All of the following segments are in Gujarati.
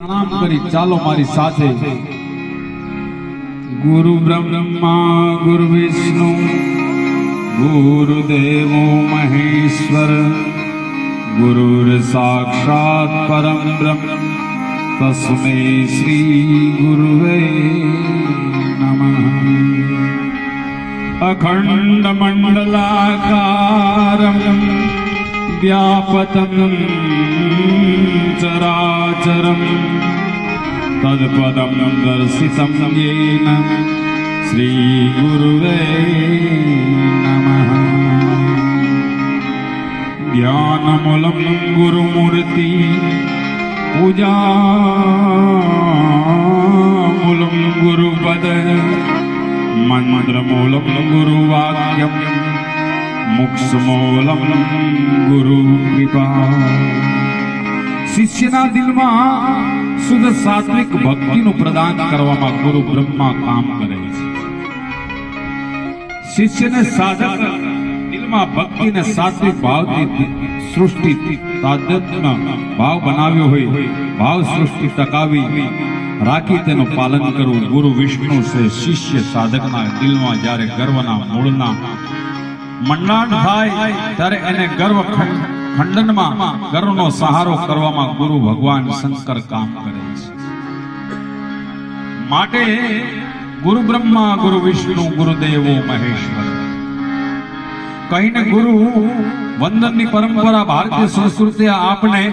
प्रणाम करी चालो मारी साथे। गुरु ब्रह्मा गुरु विष्णु गुरुदेव महेश्वर गुरुर साक्षात् परम ब्रह्म तस्मै श्री गुरुवे नमः। अखंड मंडलाकारं व्यापतं चराचरं तत्पदं दर्शितं येन श्री गुरुवे नमः। ज्ञानमूलं गुरुमूर्ति पूजामूलं गुरुपद मंत्रमूलं गुरुवाक्यं मोक्षमूलं गुरु कृपा। शिष्यना दिलમાં શુદ્ધ સાત્વિક ભક્તિનું પ્રદાન કરવામાં ગુરુ બ્રહ્મા કામ કરે છે। શિષ્યને સાધક દિલમાં ભક્તિને સાત્વિક ભાવથી સૃષ્ટિ તાદત્ય ભાવ બનાવ્યો હોય, ભાવ સૃષ્ટિ ટકાવી રાખી તેનું પાલન કરવું ગુરુ વિષ્ણુ છે। શિષ્ય સાધકના દિલમાં જ્યારે ગર્વના મૂળના મંડાણ થાય ત્યારે એને ગર્વ ખંડનમાં ગર્વનો સહારો કરવામાં ગુરુ ભગવાન શંકર કામ કરે છે। માટે ગુરુ બ્રહ્મા ગુરુ વિષ્ણુ ગુરુદેવો મહેશ્વર કહીને ગુરુ વંદનની પરંપરા ભારતીય સંસ્કૃતિ આપણે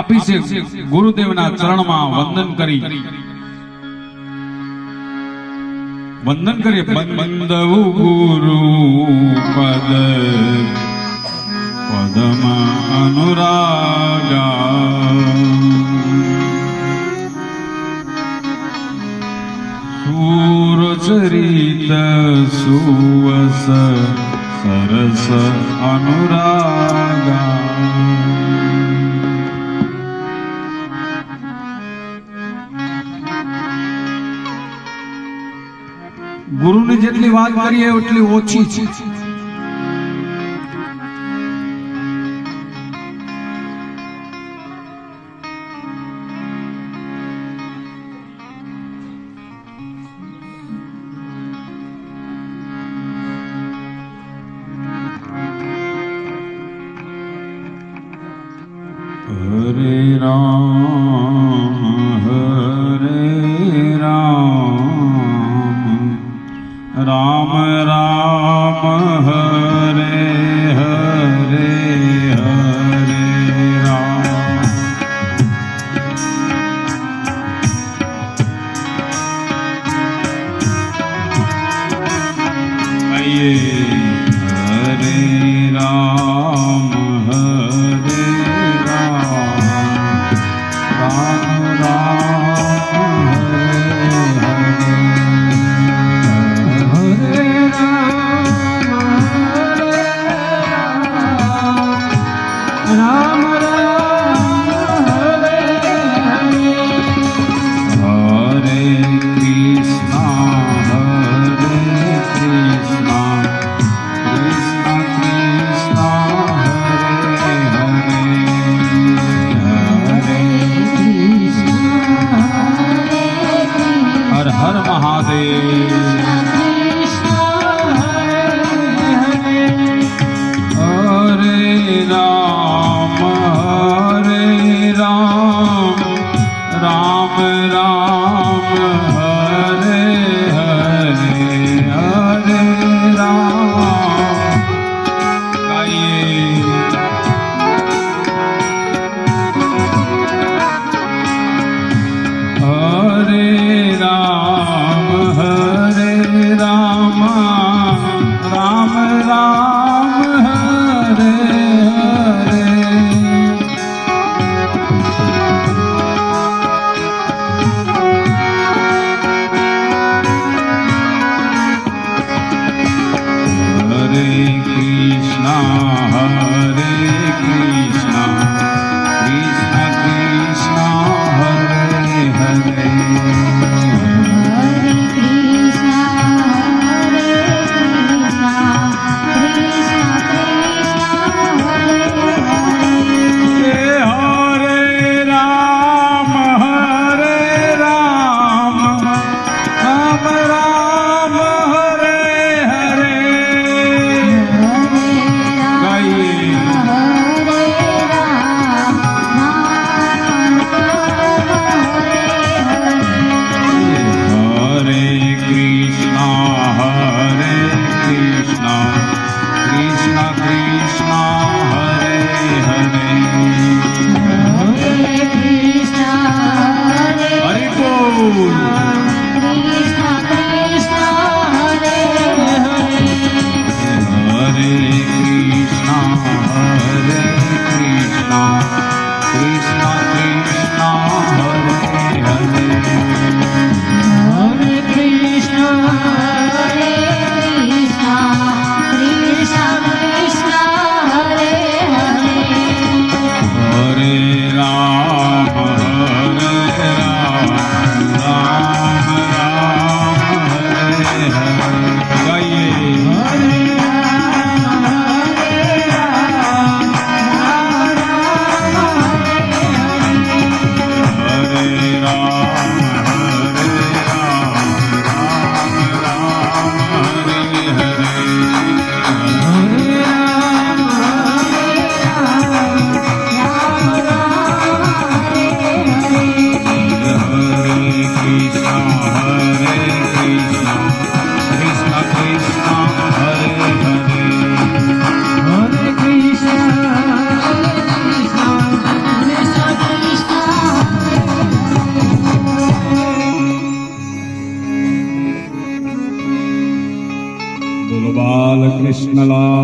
આપી છે। ગુરુદેવના ચરણમાં વંદન કરી બંદવું ગુરુ પદ પદમ અનુરાગા સુરચરિત સુવસ સરસ અનુરાગા। ગુરુની જેટલી વાત કરીએ એટલી ઓછી છે। हरे राम राम राम हरे हरे हरे राम। आइए हरे राम हरे राम राम हरे कृष्ण कृष्ण हरे हरे બોલ. કૃષ્ણ કૃષ્ણ હરે હરે હરે કૃષ્ણ હરે કૃષ્ણ કૃષ્ણ કૃષ્ણ હરે હરે. હરે કૃષ્ણ હરે કૃષ્ણ કૃષ્ણ કૃષ્ણ હરે હરે હરે રામ રામ રામ હરે હરે. ગાઈએ. હરે રામ હરે રામ રામ રામ હરે હરે હરે રામ રામ હરે હરે. હરે રામ હરે રામ રામ રામ હરે હરે હરે કૃષ્ણ હરે કૃષ્ણ કૃષ્ણ કૃષ્ણ હરે હરે. હરે કૃષ્ણ કૃષ્ણ કૃષ્ણ બોલો બાલકૃષ્ણ લાલ